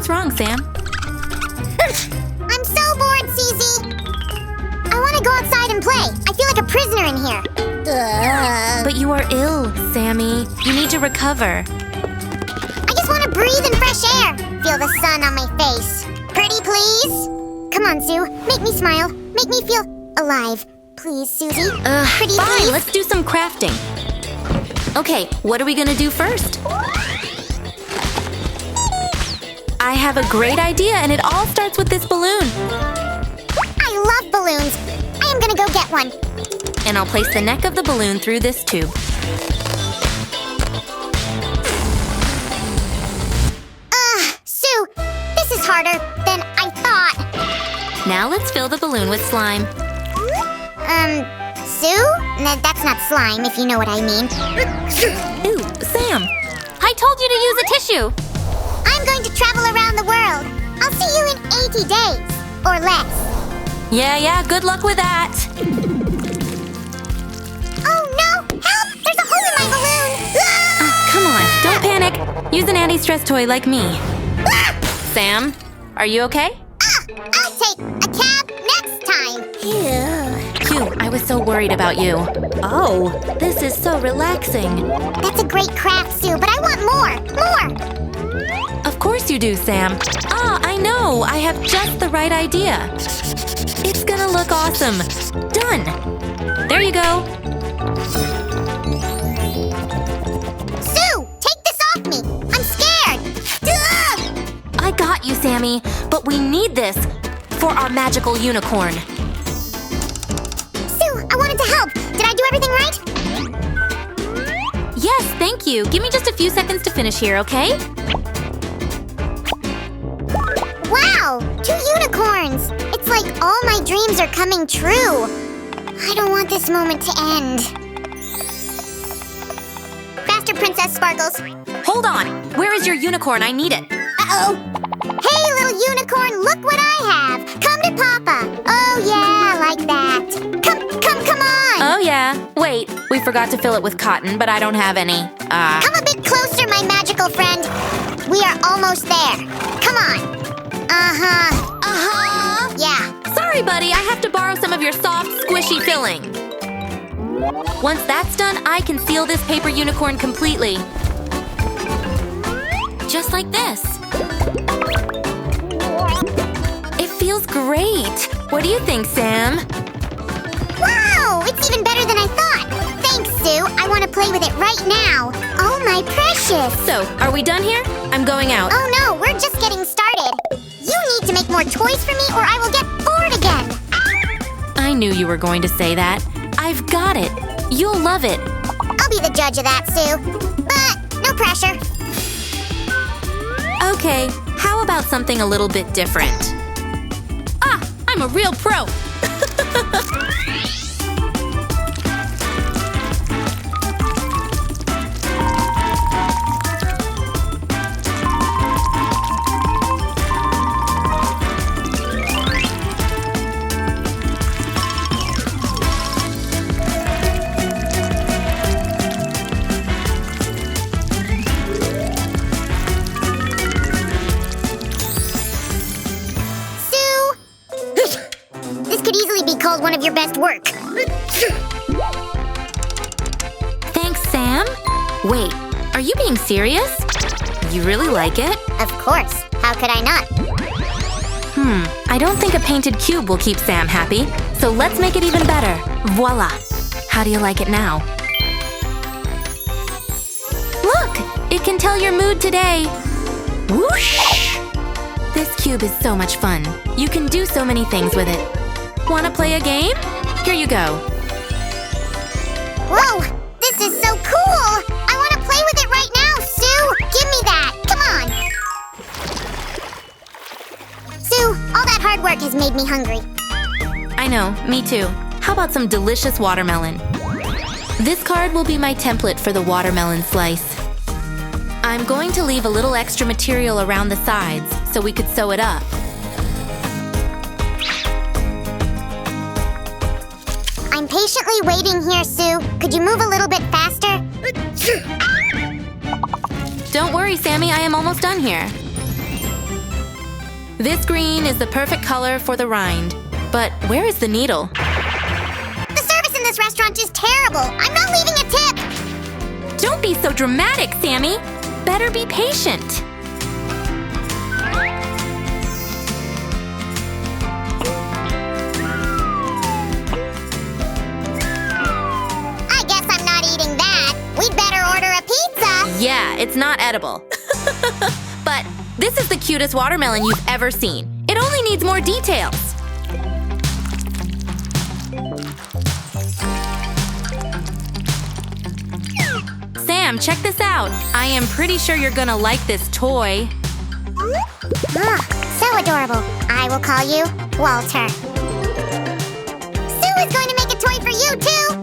What's wrong, Sam? I'm so bored, Susie. I want to go outside and play. I feel like a prisoner in here. But you are ill, Sammy. You need to recover. I just want to breathe in fresh air. Feel the sun on my face. Pretty, please? Come on, Sue. Make me smile. Make me feel alive. Please, Susie. Pretty, Fine, please? let's do some crafting. Okay, what are we gonna do first? I have a great idea, and it all starts with this balloon. I love balloons. I am gonna go get one. And I'll place the neck of the balloon through this tube. Sue, this is harder than I thought. Now let's fill the balloon with slime. Sue? That's not slime, if you know what I mean. Ooh, Sam! I told you to use a tissue! I'm going to travel around the world. I'll see you in 80 days. Or less. Yeah, good luck with that! Oh no! Help! There's a hole in my balloon! Come on, don't panic. Use an anti-stress toy like me. Sam, are you okay? I'll take a cab next time. Phew, I was so worried about you. Oh, this is so relaxing. That's a great craft, Sue, but I want more! More! Of course you do, Sam. I know. I have just the right idea. It's gonna look awesome. Done. There you go. Sue! Take this off me! I'm scared! Ugh! I got you, Sammy. But we need this for our magical unicorn. Sue, I wanted to help. Did I do everything right? Yes, thank you. Give me just a few seconds to finish here, okay? Wow! 2 unicorns! It's like all my dreams are coming true. I don't want this moment to end. Faster, Princess Sparkles. Hold on. Where is your unicorn? I need it. Uh-oh. Hey, little unicorn, look what I have. Come to Papa. Oh, yeah, like that. Come on. Oh, yeah. Wait, we forgot to fill it with cotton, but I don't have any. Come a bit closer, my magical friend. We are almost there. Come on. Yeah. Sorry, buddy. I have to borrow some of your soft, squishy filling. Once that's done, I can seal this paper unicorn completely. Just like this. It feels great. What do you think, Sam? Wow, it's even better than I thought. Thanks, Sue. I want to play with it right now. Oh, my precious. So, are we done here? I'm going out. Oh, no, we're just getting started. You need to make more toys for me or I will get bored again. I knew you were going to say that. I've got it. You'll love it. I'll be the judge of that, Sue. But no pressure. Okay, how about something a little bit different? I'm a real pro! Called one of your best work. Thanks, Sam. Wait, are you being serious? You really like it? Of course. How could I not? I don't think a painted cube will keep Sam happy, so let's make it even better. Voila! How do you like it now? Look! It can tell your mood today. Whoosh! This cube is so much fun. You can do so many things with it. Want to play a game? Here you go. Whoa! This is so cool! I want to play with it right now, Sue! Give me that! Come on! Sue, all that hard work has made me hungry. I know, me too. How about some delicious watermelon? This card will be my template for the watermelon slice. I'm going to leave a little extra material around the sides so we could sew it up. I'm patiently waiting here, Sue. Could you move a little bit faster? Don't worry, Sammy, I am almost done here. This green is the perfect color for the rind. But where is the needle? The service in this restaurant is terrible. I'm not leaving a tip. Don't be so dramatic, Sammy. Better be patient. I guess I'm not eating that. We'd better order a pizza. Yeah, it's not edible. But this is the cutest watermelon you've ever seen. It only needs more details. Sam, check this out. I am pretty sure you're gonna like this toy. So adorable. I will call you Walter. Sue is going to make a toy for you, too.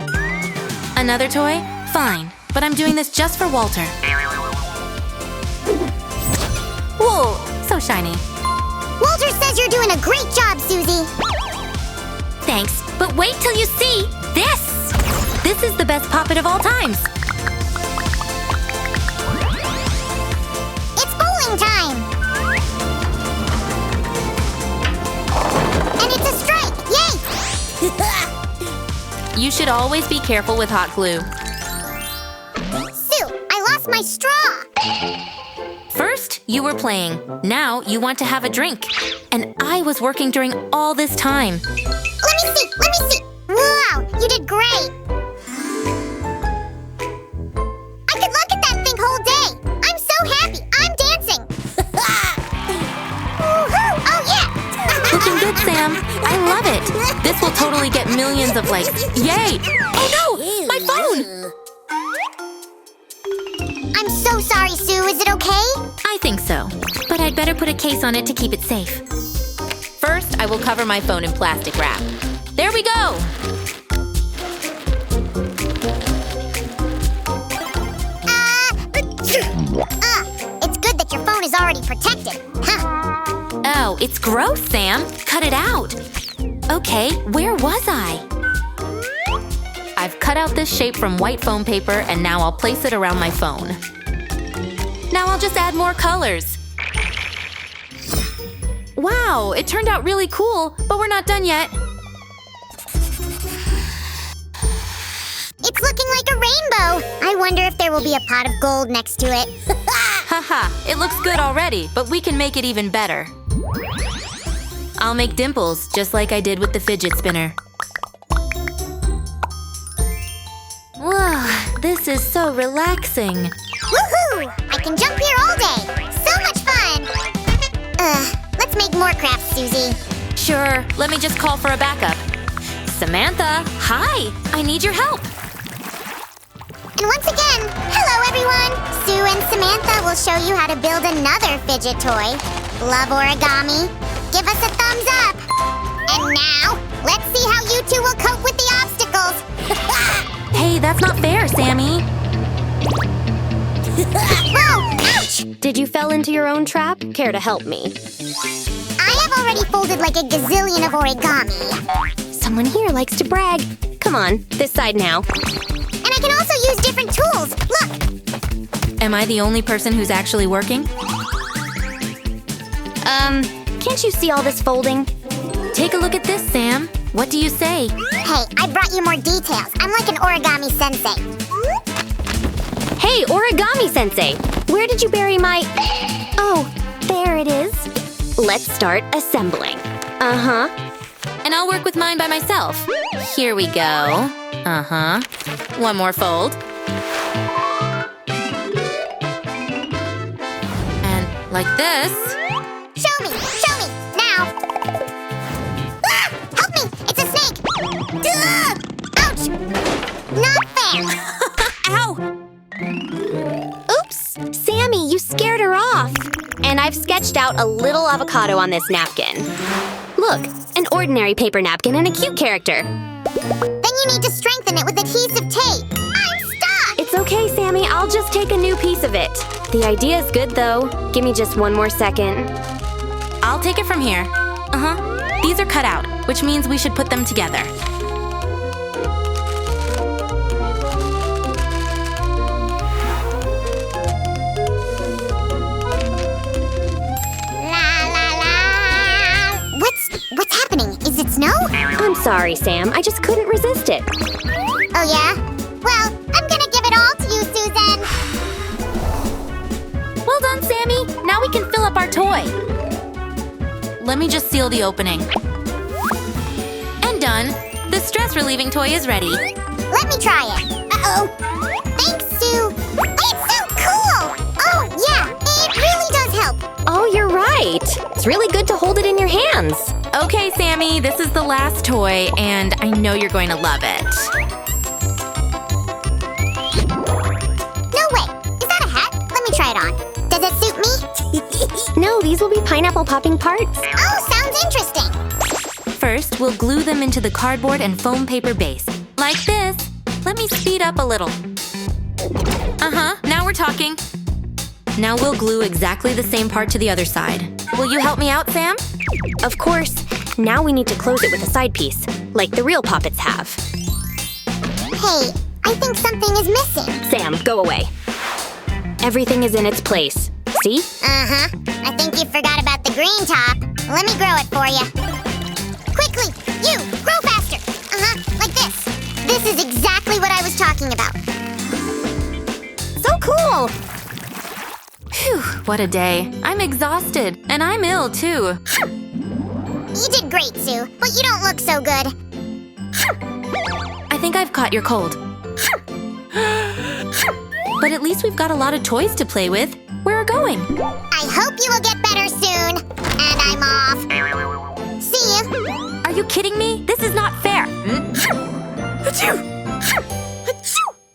Another toy? Fine, but I'm doing this just for Walter. Whoa, so shiny. Walter says you're doing a great job, Susie. Thanks, but wait till you see this! This is the best poppet of all times. It's bowling time. And it's a strike. Yay! You should always be careful with hot glue. Sue, I lost my straw. First, you were playing. Now you want to have a drink. And I was working during all this time. Let me see. Wow, you did great. I could look at that thing whole day. I'm so happy. I'm dancing. Woohoo! Oh, yeah. Looking good, Sam. I love it. This will totally get millions of likes. Yay! Oh no! My phone! I'm so sorry, Sue. Is it okay? I think so. But I'd better put a case on it to keep it safe. First, I will cover my phone in plastic wrap. There we go! It's good that your phone is already protected. Huh. Oh, it's gross, Sam. Cut it out. Okay, where was I? I've cut out this shape from white foam paper and now I'll place it around my phone. Now I'll just add more colors. Wow, it turned out really cool, but we're not done yet. It's looking like a rainbow. I wonder if there will be a pot of gold next to it. Haha, it looks good already, but we can make it even better. I'll make dimples, just like I did with the fidget spinner. Whoa, this is so relaxing. Woohoo! I can jump here all day. So much fun. Let's make more crafts, Susie. Sure, let me just call for a backup. Samantha, hi! I need your help. And once again, hello everyone! Sue and Samantha will show you how to build another fidget toy. Love origami? Give us a thumbs up! And now, let's see how you two will cope with the obstacles! Hey, that's not fair, Sammy. Whoa! Ouch! Did you fell into your own trap? Care to help me? I have already folded like a gazillion of origami. Someone here likes to brag. Come on, this side now. And I can also use different tools. Look! Am I the only person who's actually working? Can't you see all this folding? Take a look at this, Sam. What do you say? Hey, I brought you more details. I'm like an origami sensei. Hey, Origami Sensei! Where did you bury my... Oh, there it is. Let's start assembling. Uh-huh. And I'll work with mine by myself. Here we go. Uh-huh. One more fold. And like this. Show me! Now! Ah! Help me! It's a snake! Ugh! Ouch! Not fair! Ow! Oops! Sammy, you scared her off! And I've sketched out a little avocado on this napkin. Look, an ordinary paper napkin and a cute character. Then you need to strengthen it with adhesive tape. I'm stuck! It's okay, Sammy. I'll just take a new piece of it. The idea's good, though. Give me just one more second. I'll take it from here. Uh-huh. These are cut out, which means we should put them together. La la la! Sorry, Sam. I just couldn't resist it. Oh, yeah? Well, I'm gonna give it all to you, Susan. Well done, Sammy. Now we can fill up our toy. Let me just seal the opening. And done. The stress-relieving toy is ready. Let me try it. Uh-oh. Thanks, Sue. It's so cool! Oh, yeah, it really does help. Oh, you're right. It's really good to hold it in your hands. Okay, Sammy, this is the last toy, and I know you're going to love it. No way. Is that a hat? Let me try it on. Does it suit me? No, these will be pineapple popping parts. Oh, sounds interesting. First, we'll glue them into the cardboard and foam paper base. Like this. Let me speed up a little. Uh-huh, now we're talking. Now we'll glue exactly the same part to the other side. Will you help me out, Sam? Of course. Now we need to close it with a side piece, like the real poppets have. Hey, I think something is missing. Sam, go away. Everything is in its place. See? Uh-huh. I think you forgot about the green top. Let me grow it for you. Quickly, you, grow faster. Uh-huh, like this. This is exactly what I was talking about. So cool! Phew, what a day. I'm exhausted, and I'm ill, too. You did great, Sue, but you don't look so good. I think I've caught your cold. But at least we've got a lot of toys to play with. Where are we going? I hope you will get better soon. And I'm off. See you. Are you kidding me? This is not fair. Achoo!